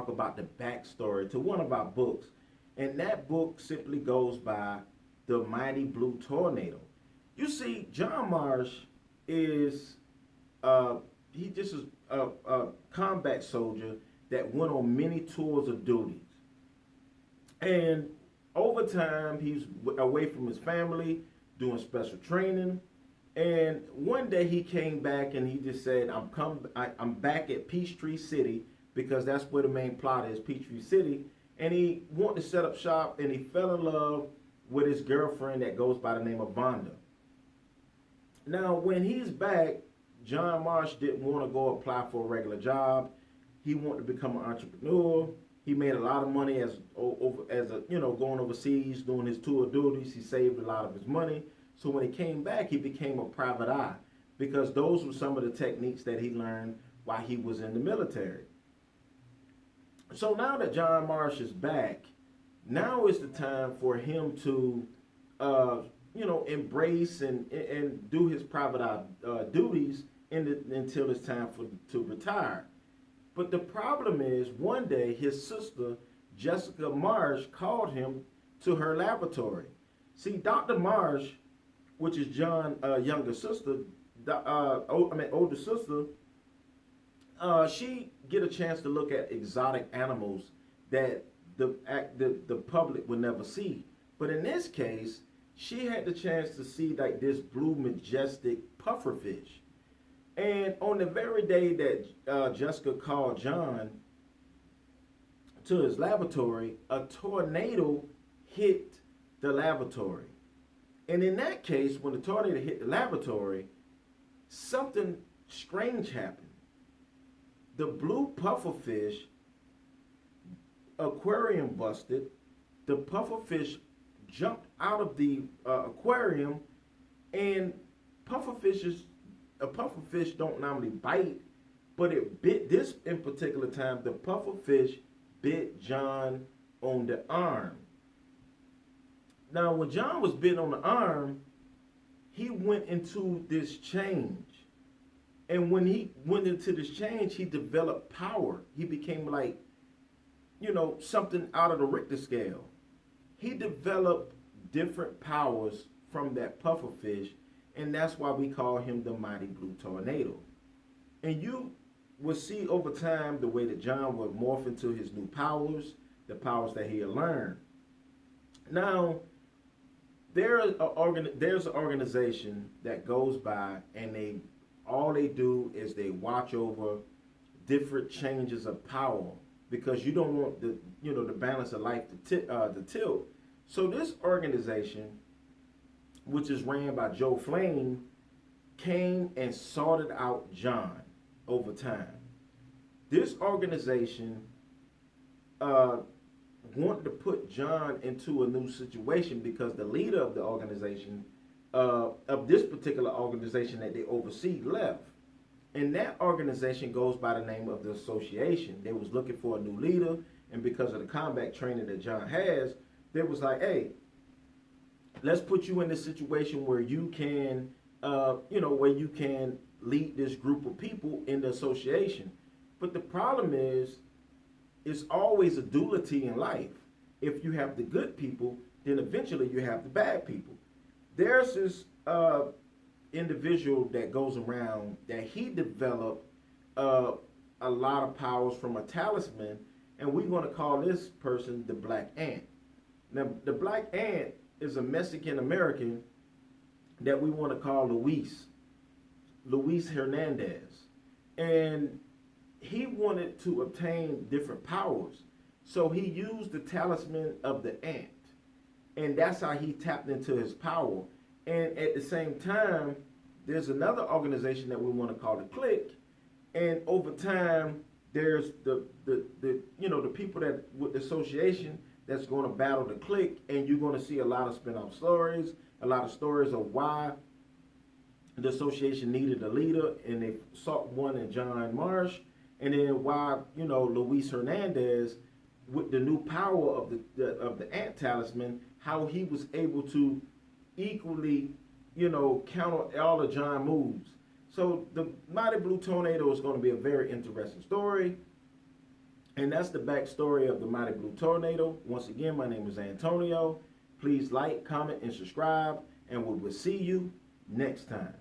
talk about the backstory to one of our books. And that book simply goes by The Mighty Blue Tornado. You see, John Marsh is he just is a combat soldier that went on many tours of duties. And over time, he's away from his family, doing special training. And one day he came back and he just said, I'm back at Peachtree City because that's where the main plot is, Peachtree City. And he wanted to set up shop and he fell in love with his girlfriend that goes by the name of Vonda. Now, when he's back, John Marsh didn't want to go apply for a regular job. He wanted to become an entrepreneur. He made a lot of money as a going overseas doing his tour duties. He saved a lot of his money. So when he came back, he became a private eye because those were some of the techniques that he learned while he was in the military. So now that John Marsh is back, now is the time for him to, embrace and do his private eye duties until it's time to retire. But the problem is, one day his sister, Jessica Marsh, called him to her laboratory. See, Dr. Marsh, which is John's younger sister, older sister, she get a chance to look at exotic animals that the public would never see. But in this case, she had the chance to see like this blue majestic pufferfish. And on the very day that Jessica called John to his laboratory, a tornado hit the laboratory. And in that case, when the tornado hit the laboratory, something strange happened. The blue pufferfish aquarium busted. The pufferfish jumped out of the aquarium, and pufferfish don't normally bite, but it bit this in particular time. The pufferfish bit John on the arm. Now, when John was bit on the arm, he went into this change. And when he went into this change, he developed power. He became like, something out of the Richter scale. He developed different powers from that pufferfish, and that's why we call him the Mighty Blue Tornado. And you will see over time the way that John would morph into his new powers, the powers that he had learned. Now, there's an organization that goes by, and all they do is they watch over different changes of power, because you don't want the balance of life to tilt. So this organization, which is ran by Joe Flame, came and sorted out John over time. This organization wanted to put John into a new situation because the leader of the organization, of this particular organization that they oversee, left. And that organization goes by the name of the association. They was looking for a new leader, and because of the combat training that John has, they was like, hey, let's put you in this situation where you can, lead this group of people in the association. But the problem is, it's always a duality in life. If you have the good people, then eventually you have the bad people. There's this individual that goes around that he developed a lot of powers from a talisman, and we're going to call this person the Black Ant. Now, the Black Ant is a Mexican American that we want to call Luis Hernandez. And he wanted to obtain different powers. So he used the talisman of the ant. And that's how he tapped into his power. And at the same time, there's another organization that we want to call the Clique. And over time, there's the people that with the association that's going to battle the Clique, and you're going to see a lot of spin-off stories, a lot of stories of why the association needed a leader, and they sought one in John Marsh, and then why Luis Hernandez, with the new power of the ant talisman, how he was able to equally counter all of John moves. So the Mighty Blue Tornado is going to be a very interesting story. And that's the backstory of the Mighty Blue Tornado. Once again, my name is Antonio. Please like, comment, and subscribe, and we will see you next time.